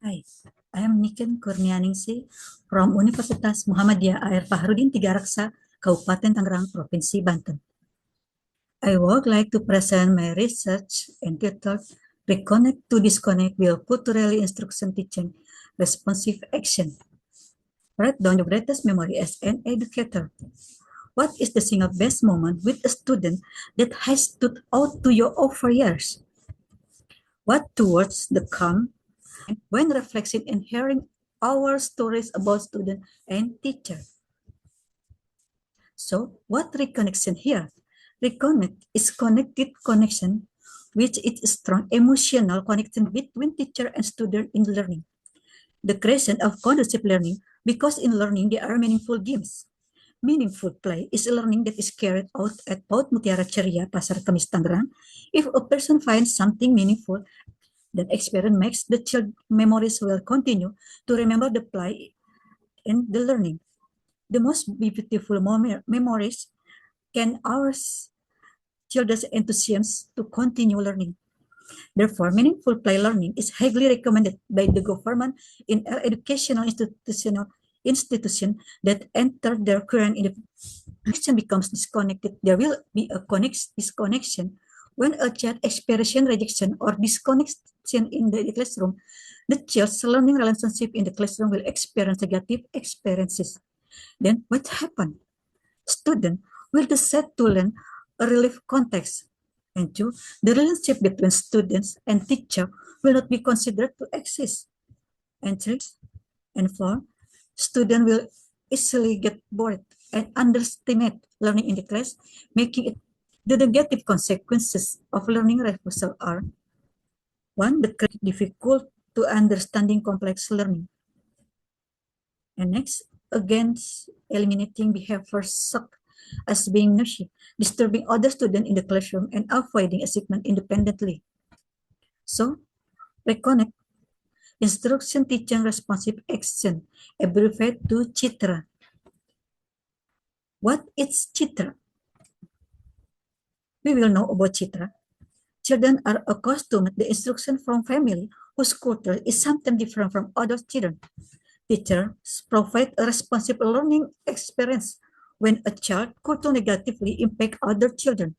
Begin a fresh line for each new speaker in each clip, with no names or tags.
Hai, I am Niken Kurnianingsi from Universitas Muhammadiyah Air Fahrudin Tigaraksa, Kabupaten Tangerang, Provinsi Banten. I would like to present my research entitled Reconnect to Disconnect Culturally Instruction Teaching Responsive Action. Write down your greatest memory as an educator. What is the single best moment with a student that has stood out to you over years? What towards the come when reflecting and hearing our stories about student and teacher? So what reconnection here? Reconnect is connected connection, which is a strong emotional connection between teacher and student in learning. The creation of conducive learning, because in learning there are meaningful games. Meaningful play is a learning that is carried out at PAUD Mutiara Ceria, Pasar Kamis, Tangerang. If a person finds something meaningful, then experience makes the child memories will continue to remember the play and the learning. The most beautiful memories can ours children's enthusiasm to continue learning. Therefore, meaningful play learning is highly recommended by the government in educational institution that enter their current connection becomes disconnected. There will be a disconnection when a child experiences rejection or disconnection in the classroom. The child's learning relationship in the classroom will experience negative experiences. Then what happened? Student will decide to learn a relief context. And two, the relationship between students and teacher will not be considered to exist. And three, and four, student will easily get bored and underestimate learning in the class, making it the negative consequences of learning refusal are one, the difficult to understanding complex learning. And next, against eliminating behavior suck as being noisy, disturbing other students in the classroom, and avoiding assignment independently. So, reconnect instruction teaching responsive action, abbreviated to CITRA. What is CITRA? We will know about CITRA. Children are accustomed to the instruction from family whose culture is sometimes different from other children. Teachers provide a responsive learning experience when a child could negatively impact other children.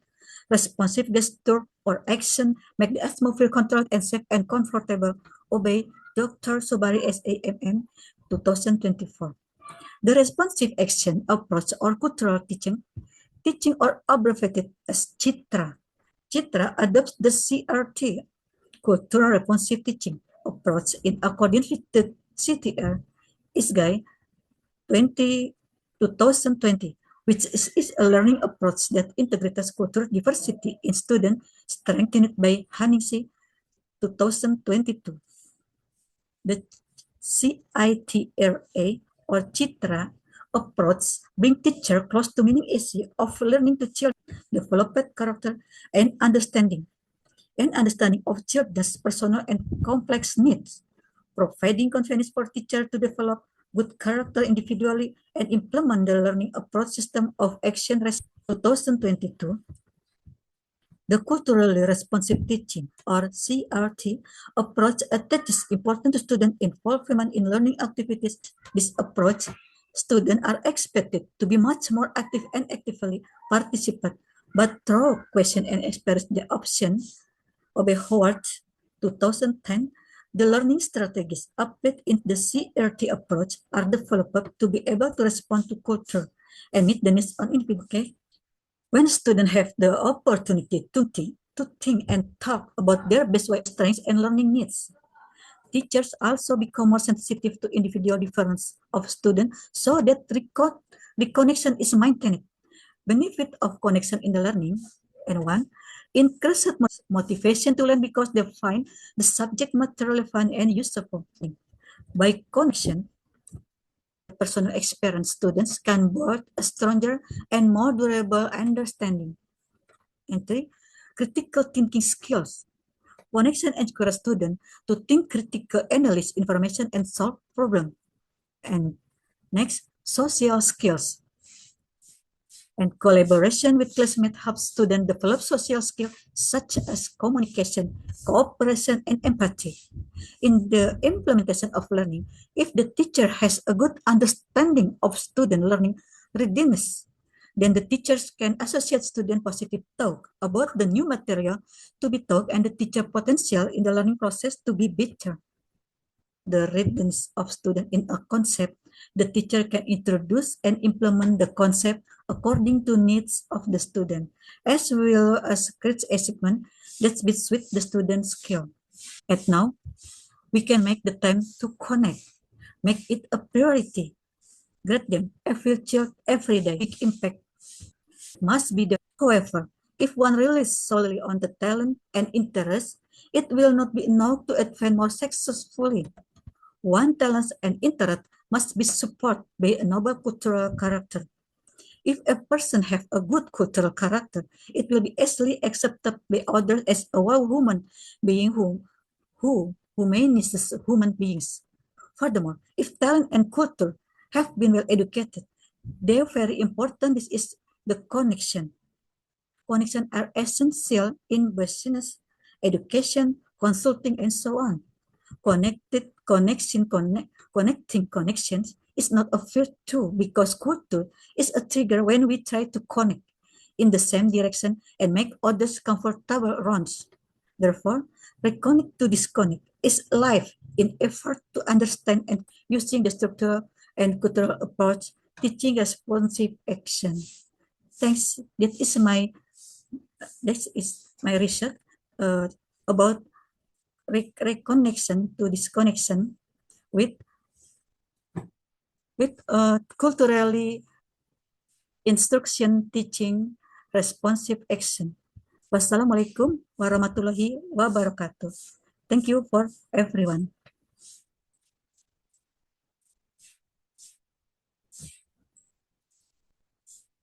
Responsive gesture or action make the atmosphere feel controlled and safe and comfortable. Obey Dr. Subari SAMM 2024. The responsive action approach or cultural teaching or abbreviated as CITRA. CITRA adopts the CRT, cultural responsive teaching approach in accordance with the CTR ISGAI 2020, which is a learning approach that integrates cultural diversity in students, strengthened by Haningsi 2022. The CITRA or CITRA approach bring teacher close to meaning issue of learning to children, develop character and understanding of children's personal and complex needs, providing confidence for teacher to develop good character individually and implement the learning approach system of action 2022. The culturally responsive teaching or CRT approach attaches importance to student involvement in learning activities. This approach, students are expected to be much more active and actively participate, but through question and experience the option of a Howard 2010, the learning strategies applied in the CRT approach are developed to be able to respond to culture and meet the needs of individuals. When students have the opportunity to think and talk about their best way strengths and learning needs, teachers also become more sensitive to individual difference of students so that the connection is maintained. Benefit of connection in the learning, and one, increased motivation to learn because they find the subject matter relevant and useful. By connection, personal experience, students can build a stronger and more durable understanding. And three, critical thinking skills. Connection encourages students to think critical, analyze information, and solve problems. And next, social skills. And collaboration with classmates helps students develop social skills such as communication, cooperation, and empathy. In the implementation of learning, if the teacher has a good understanding of student learning readiness, then the teachers can associate student positive talk about the new material to be taught and the teacher potential in the learning process to be better. The readiness of student in a concept, the teacher can introduce and implement the concept according to needs of the student, as well as create achievement that fits with the student's skill. And now, we can make the time to connect, make it a priority, grade them every day, big impact must be there. However, if one relies solely on the talent and interest, it will not be enough to advance more successfully. One talent and interest must be supported by a noble cultural character. If a person have a good cultural character, it will be easily accepted by others as a well human being who humanizes human beings. Furthermore, if talent and culture have been well educated, they are very important. This is the connection. Connection are essential in business, education, consulting, and so on. Connecting connections is not a virtue because culture is a trigger when we try to connect in the same direction and make others comfortable around. Therefore, reconnect to disconnect is life in effort to understand and using the structural and cultural approach, teaching responsive action. Thanks. That is my research uh, about reconnection to disconnection with culturally instruction teaching responsive action. Wassalamualaikum warahmatullahi wabarakatuh. Thank you for everyone.